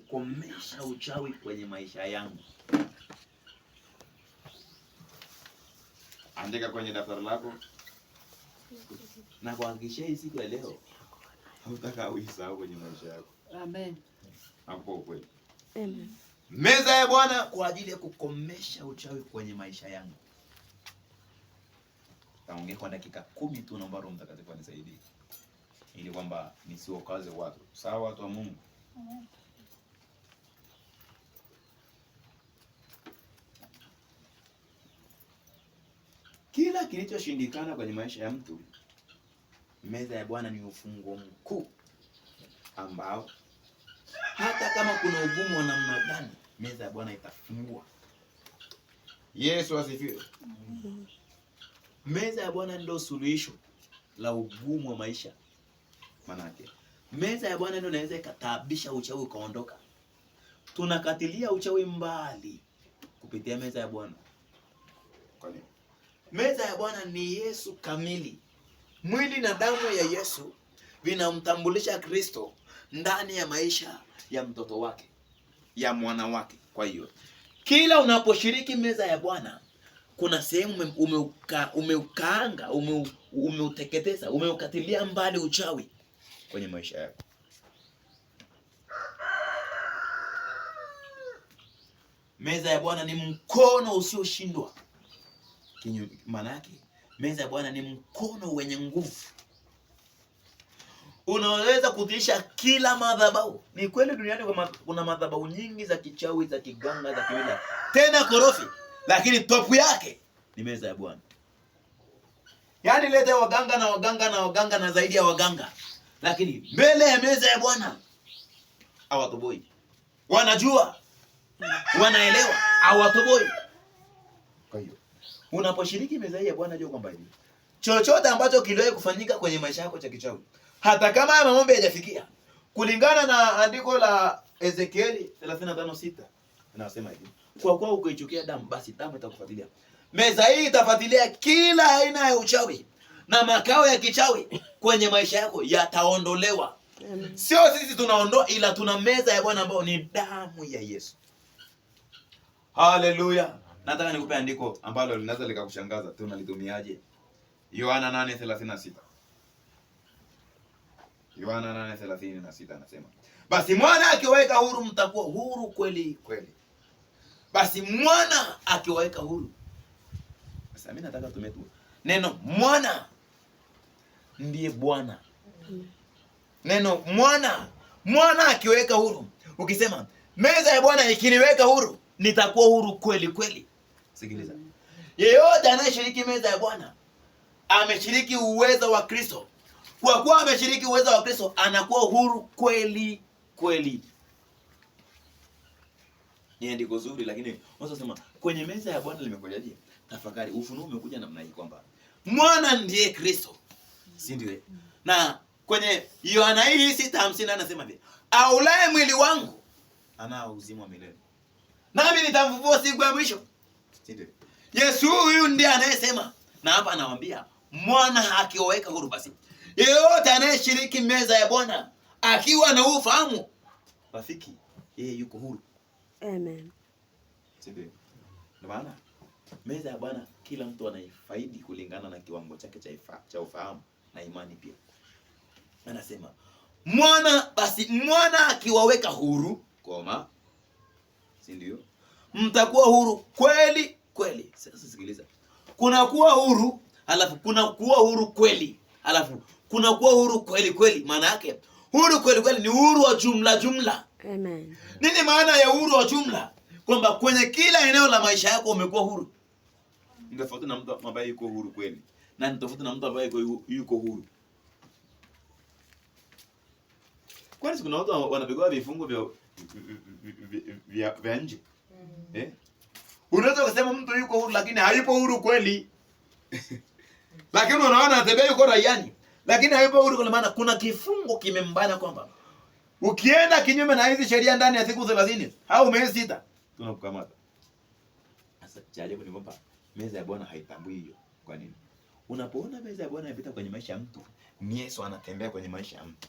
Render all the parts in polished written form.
kukomesha uchawi kwenye maisha yangu. Andika kwenye daftari lako. Na kuhakikishia hii siku ya leo hutaka uisahau kwenye maisha yako. Amen. Hapo kweli. Amen. Meza ya Bwana kwa ajili ya kukomesha uchawi kwenye maisha yangu. Taongea kwa dakika 10 tu, naomba Roho Mtakatifu anisaidie ili kwamba nisiokaze watu. Sawa watu wa Mungu? Amen. Kila kilichoshindikana kwenye maisha ya mtu, meza ya Bwana ni ufunguo mkuu ambao hata kama kuna ugumu wa namna gani, meza ya Bwana itafungua. Yesu asifiwe. Meza ya Bwana ndio suluhisho la ugumu wa maisha. Manake meza ya Bwana ndio inaweza ikataabisha uchawi ukaondoka. Tunakatilia uchawi mbali kupitia meza ya Bwana. Kwa nini? Meza ya Bwana ni Yesu kamili. Mwili na damu ya Yesu vinamtambulisha Kristo ndani ya maisha ya mtoto wake, ya mwana wake. Kwa hiyo kila unaposhiriki meza ya Bwana, kuna sehemu umeukaanga, umeuteketeza, umeukatilia mbali uchawi kwenye maisha yako. Meza ya Bwana ni mkono usioshindwa. Maana yake meza ya Bwana ni mkono wenye nguvu. Unaweza kutisha kila madhabahu. Ni kweli duniani kuna madhabahu nyingi za kichawi, za kiganga, za kiwila, tena korofi, lakini topu yake ni meza ya Bwana. Yaani leta waganga na waganga na waganga na zaidi ya waganga, lakini mbele ya meza ya Bwana hawatoboi. Wanajua, wanaelewa, hawatoboi. Kwa hiyo unaposhiriki meza ya Bwana, jua kwamba hivi chochote ambacho kiliwahi kufanyika kwenye maisha yako cha kichawi, hata kama haya maombi hayajafikia, kulingana na andiko la Ezekieli 35:6 inasema hivi: kwa kuwa ukiichukia damu, basi damu itakufuatilia. Meza hii itafuatilia kila aina ya uchawi, na makao ya kichawi kwenye maisha yako yataondolewa. Sio sisi tunaondoa, ila tuna meza ya Bwana ambayo ni damu ya Yesu. Haleluya. Nataka nikupe andiko ambalo linaweza likakushangaza. Tunalitumiaje? Yohana 8:36. Yohana 8:36 anasema, basi mwana akiwaweka huru mtakuwa huru kweli kweli. Basi mwana akiwaweka huru. Sasa mimi nataka tumie tu neno mwana ndiye Bwana. Neno mwana akiweka huru. Ukisema meza ya Bwana ikiniweka huru, nitakuwa huru kweli kweli. Sikiliza. Yeyote anayeshiriki meza ya Bwana ameshiriki uwezo wa Kristo. Kwa kuwa ameshiriki uwezo wa Kristo, anakuwa huru kweli kweli. Ni andiko zuri, lakini unaweza sema kwenye meza ya Bwana limekujaje? Tafakari, ufunuo umekuja namna hii kwamba mwana ndiye Kristo. Si ndio? Na kwenye Yohana 6:50 anasema hivi: aulaye mwili wangu anao uzima wa milele, nami nitamfufua siku ya mwisho. Si ndio? Yesu huyu ndiye anayesema, na hapa anawaambia mwana akiwaweka huru. Basi yeyote anayeshiriki meza ya Bwana akiwa na ufahamu, rafiki, yeye yuko huru. Amen. Ndio maana meza ya Bwana kila mtu anaifaidi kulingana na kiwango chake cha ufahamu na imani pia. Anasema basi mwana akiwaweka huru, si ndio? Mtakuwa huru kweli kweli. Sasa sikiliza. Kuna kuwa huru, alafu kuna kuwa huru kweli, alafu kuna kuwa huru kweli kweli. Maana yake huru kweli kweli ni uhuru wa jumla. Amen. Nini maana ya uhuru wa jumla? Kwamba kwenye kila eneo la maisha yako umekuwa huru. Ni tofauti na mtu ambaye yuko huru kweli, na ni tofauti na mtu ambaye yuko huru. Kwani kuna watu wanapigwa vifungo vya nje. Unaweza kusema mtu yuko huru lakini hayupo huru kweli. Lakini unaona anatembea yuko raiani, lakini hayupo huru kwa maana kuna kifungo kimembana kwamba ukienda kinyume na hizi sheria ndani ya siku 30 au miezi 6 tunakukamata. Sasa jaribu ni kwamba meza ya Bwana haitambui hiyo. Kwa nini? Unapoona meza ya Bwana inapita kwenye maisha ya mtu, ni Yesu anatembea kwenye maisha ya mtu.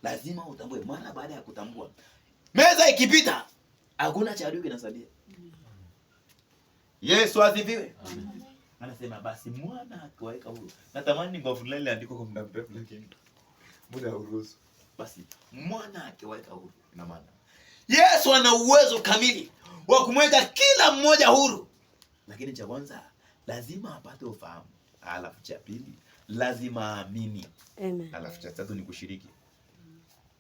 Lazima utambue. Mara baada ya kutambua, Meza ikipita hakuna cha adui kinasalia. Yesu asifiwe. Anasema basi mwana akiwaweka huru. Natamani ngovu lile andiko kwa muda mrefu lakini muda hauruhusu. Basi mwana akiwaweka huru ina maana Yesu ana uwezo kamili wa kumweka kila mmoja huru. Lakini cha kwanza lazima apate ufahamu. Alafu cha pili lazima aamini. Amen. Alafu cha tatu ni kushiriki.